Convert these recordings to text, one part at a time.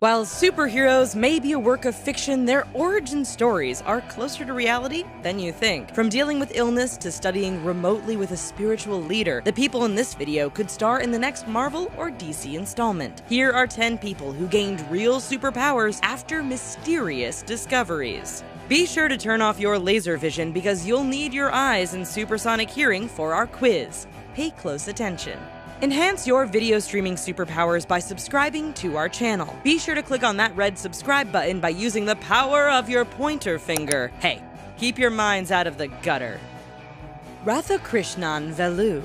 While superheroes may be a work of fiction, their origin stories are closer to reality than you think. From dealing with illness to studying remotely with a spiritual leader, the people in this video could star in the next Marvel or DC installment. Here are 10 people who gained real superpowers after mysterious discoveries. Be sure to turn off your laser vision because you'll need your eyes and supersonic hearing for our quiz. Pay close attention. Enhance your video streaming superpowers by subscribing to our channel. Be sure to click on that red subscribe button by using the power of your pointer finger. Hey, keep your minds out of the gutter. Radhakrishnan Velu.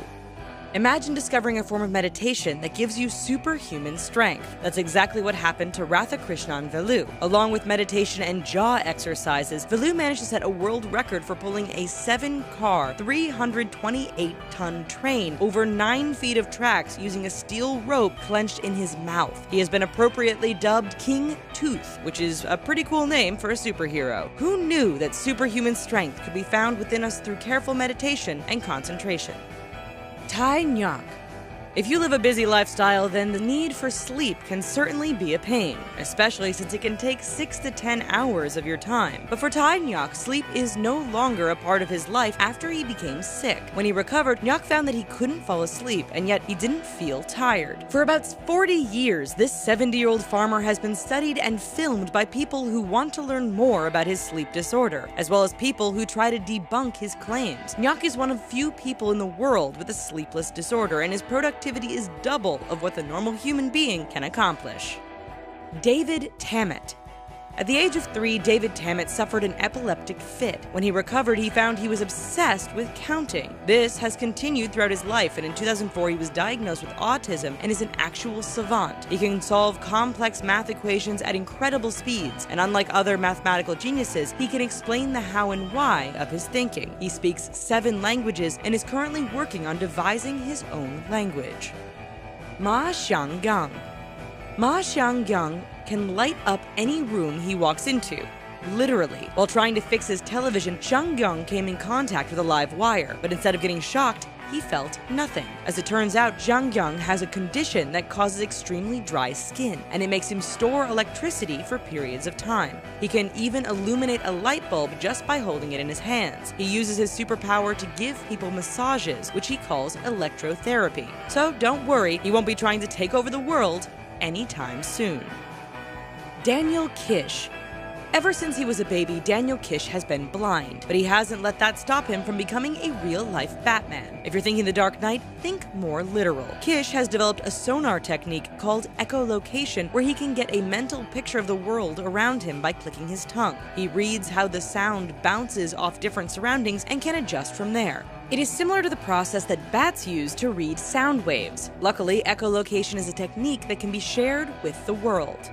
Imagine discovering a form of meditation that gives you superhuman strength. That's exactly what happened to Radhakrishnan Velu. Along with meditation and jaw exercises, Velu managed to set a world record for pulling a 7-car, 328-ton train over 9 feet of tracks using a steel rope clenched in his mouth. He has been appropriately dubbed King Tooth, which is a pretty cool name for a superhero. Who knew that superhuman strength could be found within us through careful meditation and concentration? Tai Ngoc. If you live a busy lifestyle, then the need for sleep can certainly be a pain, especially since it can take 6 to 10 hours of your time. But for Tai Ngoc, sleep is no longer a part of his life after he became sick. When he recovered, Ngoc found that he couldn't fall asleep, and yet he didn't feel tired. For about 40 years, this 70-year-old farmer has been studied and filmed by people who want to learn more about his sleep disorder, as well as people who try to debunk his claims. Ngoc is one of few people in the world with a sleepless disorder, and his productivity is double of what the normal human being can accomplish. David Tammet. At the age of 3, David Tammet suffered an epileptic fit. When he recovered, he found he was obsessed with counting. This has continued throughout his life, and in 2004 he was diagnosed with autism and is an actual savant. He can solve complex math equations at incredible speeds, and unlike other mathematical geniuses, he can explain the how and why of his thinking. He speaks 7 languages and is currently working on devising his own language. Ma Xianggang. Ma Xianggang can light up any room he walks into. Literally. While trying to fix his television, Xianggang came in contact with a live wire, but instead of getting shocked, he felt nothing. As it turns out, Xianggang has a condition that causes extremely dry skin, and it makes him store electricity for periods of time. He can even illuminate a light bulb just by holding it in his hands. He uses his superpower to give people massages, which he calls electrotherapy. So don't worry, he won't be trying to take over the world anytime soon. Daniel Kish. Ever since he was a baby, Daniel Kish has been blind, but he hasn't let that stop him from becoming a real-life Batman. If you're thinking The Dark Knight, think more literal. Kish has developed a sonar technique called echolocation, where he can get a mental picture of the world around him by clicking his tongue. He reads how the sound bounces off different surroundings and can adjust from there. It is similar to the process that bats use to read sound waves. Luckily, echolocation is a technique that can be shared with the world.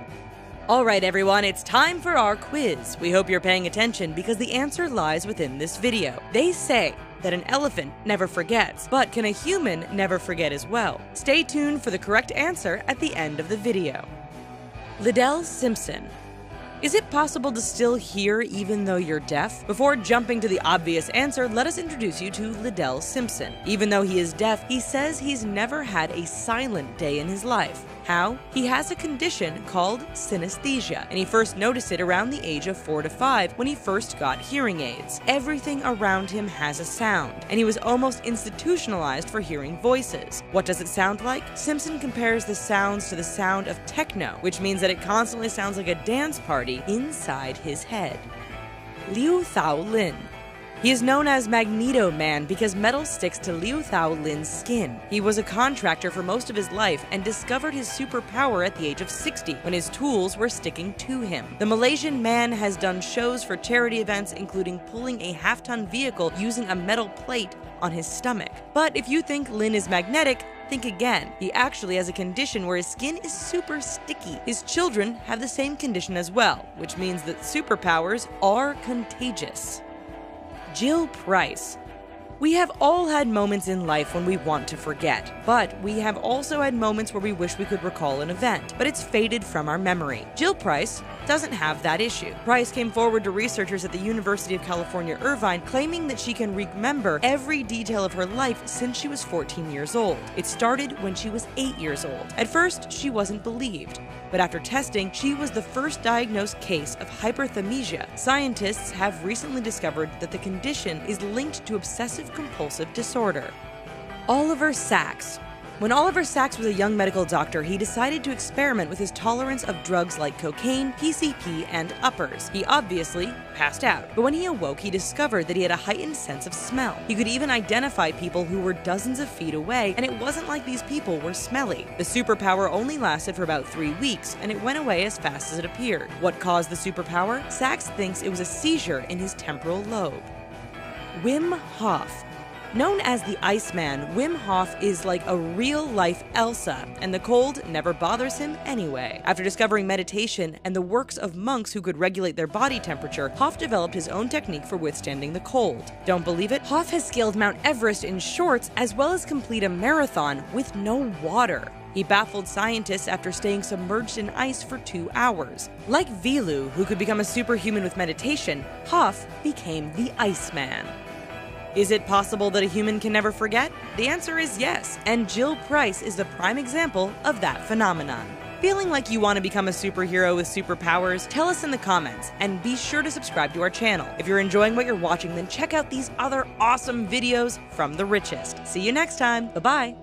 Alright everyone, it's time for our quiz. We hope you're paying attention because the answer lies within this video. They say that an elephant never forgets, but can a human never forget as well? Stay tuned for the correct answer at the end of the video. Liddell Simpson. Is it possible to still hear even though you're deaf? Before jumping to the obvious answer, let us introduce you to Liddell Simpson. Even though he is deaf, he says he's never had a silent day in his life. How? He has a condition called synesthesia, and he first noticed it around the age of 4 to 5 when he first got hearing aids. Everything around him has a sound, and he was almost institutionalized for hearing voices. What does it sound like? Simpson compares the sounds to the sound of techno, which means that it constantly sounds like a dance party inside his head. Liu Thao Lin. He is known as Magneto Man because metal sticks to Liu Thao Lin's skin. He was a contractor for most of his life and discovered his superpower at the age of 60 when his tools were sticking to him. The Malaysian man has done shows for charity events, including pulling a half-ton vehicle using a metal plate on his stomach. But if you think Lin is magnetic, think again. He actually has a condition where his skin is super sticky. His children have the same condition as well, which means that superpowers are contagious. Jill Price. We have all had moments in life when we want to forget, but we have also had moments where we wish we could recall an event, but it's faded from our memory. Jill Price doesn't have that issue. Price came forward to researchers at the University of California, Irvine, claiming that she can remember every detail of her life since she was 14 years old. It started when she was 8 years old. At first, she wasn't believed, but after testing, she was the first diagnosed case of hyperthymesia. Scientists have recently discovered that the condition is linked to obsessive-compulsive disorder. Oliver Sacks. When Oliver Sacks was a young medical doctor, he decided to experiment with his tolerance of drugs like cocaine, PCP, and uppers. He obviously passed out, but when he awoke, he discovered that he had a heightened sense of smell. He could even identify people who were dozens of feet away, and it wasn't like these people were smelly. The superpower only lasted for about 3 weeks, and it went away as fast as it appeared. What caused the superpower? Sacks thinks it was a seizure in his temporal lobe. Wim Hof. Known as the Iceman, Wim Hof is like a real-life Elsa, and the cold never bothers him anyway. After discovering meditation and the works of monks who could regulate their body temperature, Hof developed his own technique for withstanding the cold. Don't believe it? Hof has scaled Mount Everest in shorts as well as complete a marathon with no water. He baffled scientists after staying submerged in ice for 2 hours. Like Vilu, who could become a superhuman with meditation, Hof became the Iceman. Is it possible that a human can never forget? The answer is yes, and Jill Price is the prime example of that phenomenon. Feeling like you want to become a superhero with superpowers? Tell us in the comments, and be sure to subscribe to our channel. If you're enjoying what you're watching, then check out these other awesome videos from The Richest. See you next time. Bye-bye.